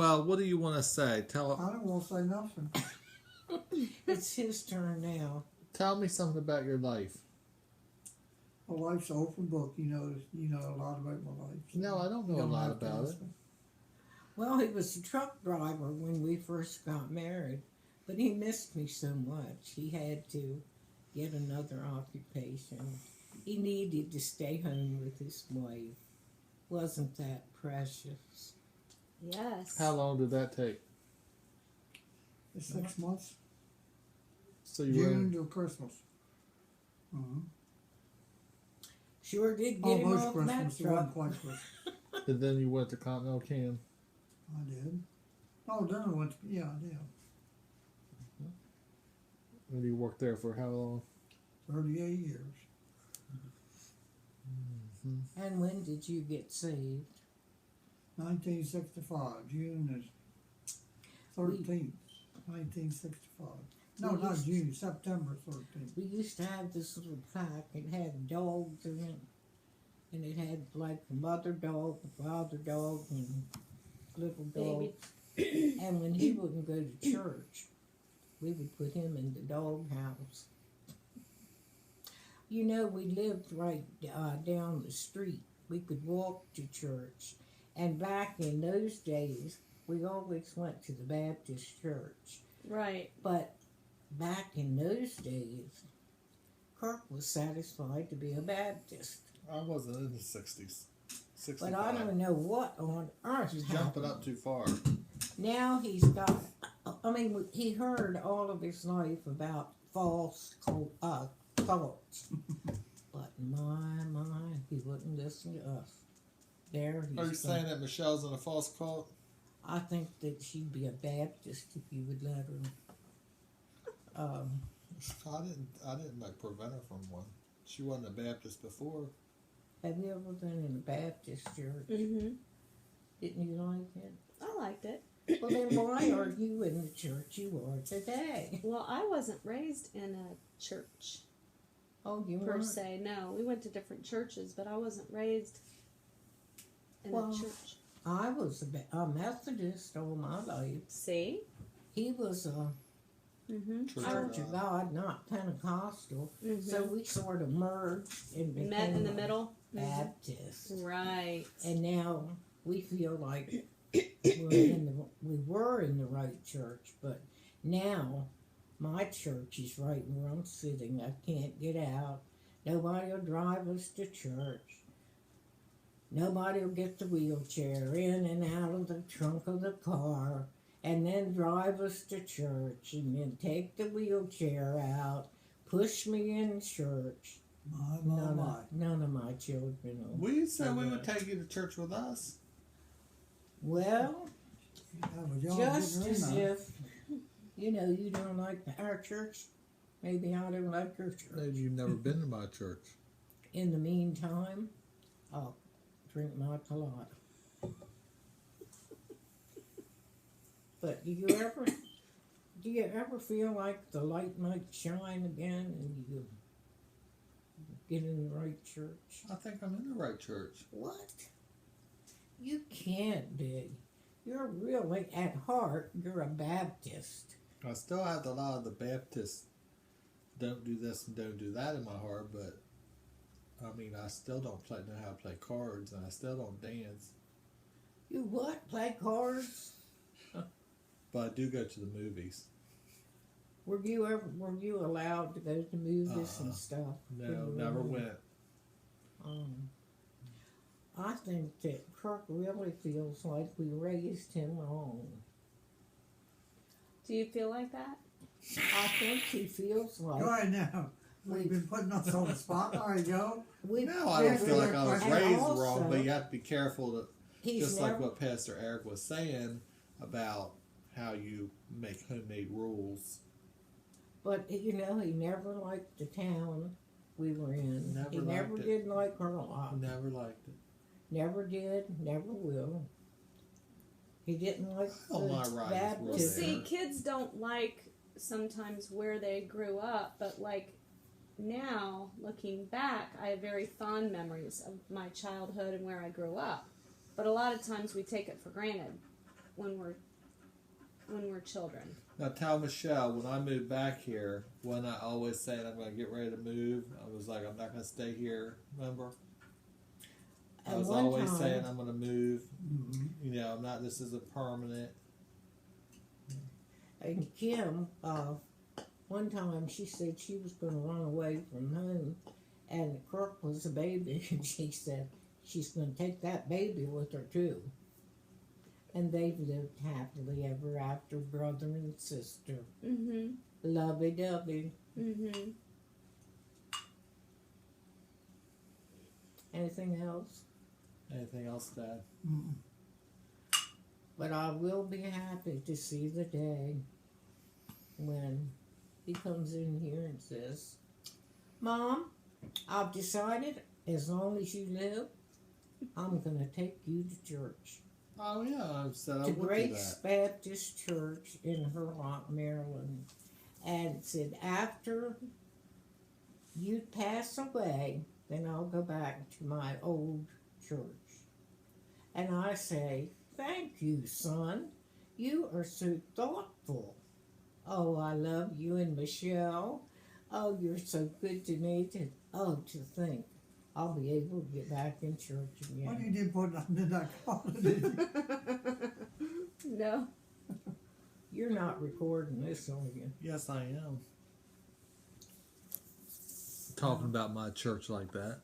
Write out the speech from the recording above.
Well, what do you want to say? I don't want to say nothing. It's his turn now. Tell me something about your life. My life's an open book. You know a lot about my life. No, I don't know a lot have to about it. ask me. Well, he was a truck driver when we first got married, but he missed me so much. He had to get another occupation. He needed to stay home with his wife. Wasn't that precious? Yes. How long did that take? It's 6 months. So you June to Christmas. Sure did get him Almost off Christmas. that It wasn't truck. quite Christmas. and then you went to Continental Can. I did. Oh, then I went. Yeah, I did. And you worked there for how long? 38 years. And when did you get saved? 1965. June is 13th. 1965. No, We not used- June. September 13th. We used to have this little plaque. It had dogs in it. And it had like the mother dog, the father dog, and little dogs. Baby. And when he wouldn't go to church, we would put him in the dog house. You know, we lived right down the street. We could walk to church. And back in those days, we always went to the Baptist church. Right. But back in those days, Kirk was satisfied to be a Baptist. I wasn't in the 60s. 65. But I don't know what on earth You're jumping happened. up too far. Now he's got, I mean, he heard all of his life about false thoughts. But my, he wouldn't listen to us. There he's Are you gone. saying that Michelle's in a false cult? I think that she'd be a Baptist if you would let her. I didn't like prevent her from one. She wasn't a Baptist before. Have you ever been in a Baptist church? Mm-hmm. Didn't you like it? I liked it. Well, then why are you in the church you are today? Well, I wasn't raised in a church Oh, you per weren't? se. No, we went to different churches, but I wasn't raised in Well, a church. I was a Methodist all my life. See? He was a Mm-hmm. Church of God, not Pentecostal. Mm-hmm. So we sort of merged and became Met in the a middle. Baptist. Right. And now we feel like we were in the right church, but now my church is right where I'm sitting. I can't get out. Nobody will drive us to church. Nobody will get the wheelchair in and out of the trunk of the car and then drive us to church and then take the wheelchair out, push me in church. None of my children will. We said we would take you to church with us. Well, Yeah, but y'all just didn't as know. if, you know, you don't like our church, maybe I don't like your church. Maybe you've never been to my church. In the meantime, I'll drink my colada. But do you ever feel like the light might shine again and you get in the right church? I think I'm in the right church. What? You can't be. You're really, at heart, you're a Baptist. I still have a lot of the Baptist don't do this and don't do that in my heart, but I mean, I still don't know how to play cards, and I still don't dance. You what? Play cards? But I do go to the movies. Were you allowed to go to movies and stuff? No, when you were never little? went. I think that Kirk really feels like we raised him wrong. Do you feel like that? I think he feels Go like ahead now. We've been putting us on the spot. All right, go. we. No, I don't feel like I was And raised also, wrong, but you have to be careful to, He's just never, like what Pastor Eric was saying about how you make homemade rules. But you know, he never liked the town we were in. Never He never liked it. did like her a lot. Never liked it. Never did. Never will. He didn't like Oh, my the rights were Well, Baptist. there. see, kids don't like sometimes where they grew up, but like now, looking back, I have very fond memories of my childhood and where I grew up. But a lot of times we take it for granted when we're children. Now tell Michelle, when I moved back here, when I always said I'm going to get ready to move, I was like, I'm not going to stay here. Remember? I At was one always time- saying I'm going to move. Mm-hmm. You know, I'm not. This is a permanent. And Kim, one time she said she was going to run away from home, and Kirk was a baby, and she said she's going to take that baby with her too. And they've lived happily ever after, brother and sister. Mhm. Lovey-dovey. Mhm. Anything else? Anything else, Dad? Mm-hmm. But I will be happy to see the day when he comes in here and says, Mom, I've decided as long as you live, I'm going to take you to church. Oh yeah, I said I To would do Grace that. Baptist Church in Hurlock, Maryland. And said, after you pass away, then I'll go back to my old church. And I say, thank you, son. You are so thoughtful. Oh, I love you and Michelle. Oh, you're so good to me. To think I'll be able to get back in church Well, again. you did put it in that column, did you? No. You're not recording this, are you? Yes, I am. Talking about my church like that.